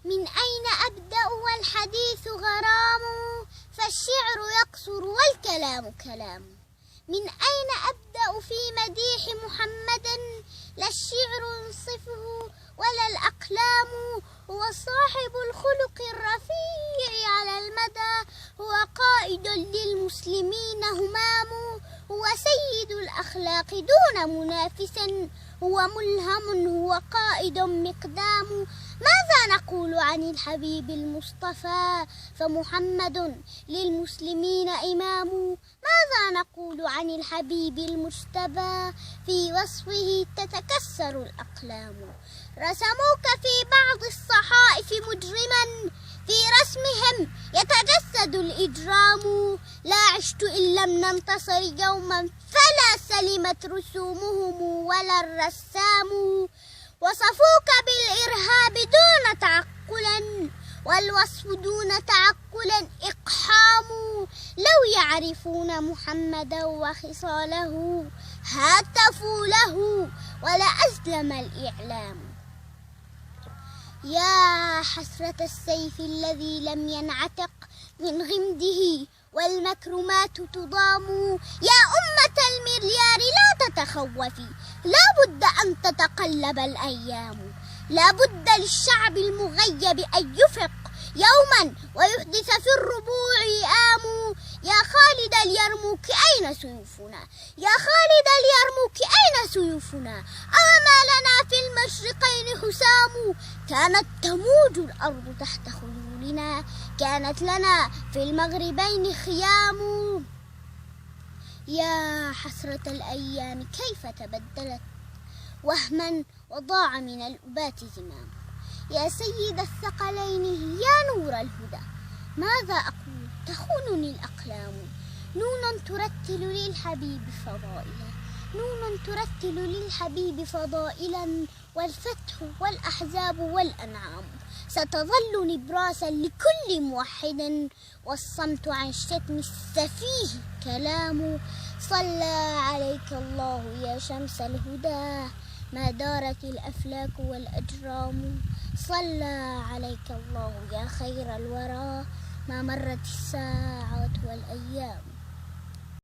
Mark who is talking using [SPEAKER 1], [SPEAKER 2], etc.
[SPEAKER 1] من أين أبدأ والحديث غرام، فالشعر يقصر والكلام كلام. من أين أبدأ في مديح محمد، لا الشعر ينصفه ولا الأقلام. هو صاحب الخلق الرفيع على المدى، هو قائد للمسلمين همام. هو سيد الأخلاق دون منافس، هو ملهم هو قائد مقدام. ماذا نقول عن الحبيب المصطفى، فمحمد للمسلمين إمام. ماذا نقول عن الحبيب المجتبى، في وصفه تتكسر الأقلام. رسموك في بعض الصحائف مجرما، في رسمهم يتجسد الإجرام. لا عشت إن لم ننتصر يوما، فلا سلمت رسومهم ولا الرسام. وصفوك بالإرهاب دون تعقل، والوصف دون تعقل إقحام. لو يعرفون محمدا وخصاله، هاتفوا له ولا أزلم الإعلام. يا حسرة السيف الذي لم ينعتق من غمده، والمكرمات تضام. يا أمة المليار لا تتخوفي، لا بد أن تتقلب الأيام. لا بد للشعب المغيب أن يفق يوما ويحدث في الربوع آم. يا خالد اليرموك أين سيوفنا، يا خالد اليرموك أين سيوفنا. أوما لنا في المشرقين حسام، كانت تموج الأرض تحت خيولنا، كانت لنا في المغربين خيام. يا حسرة الأيام كيف تبدلت وهما، وضاع من الأبات زمام. يا سيد الثقلين يا نور الهدى، ماذا أقول تخونني الأقلام. نون ترتل للحبيب فضائلا، نون ترتل للحبيب فضائلا، والفتح والأحزاب والأنعام ستظل نبراسا لكل موحد، والصمت عن شتم السفيه كلام. صلى عليك الله يا شمس الهدى، ما دارت الأفلاك والأجرام. صلى عليك الله يا خير الورى، ما مرت الساعات والأيام.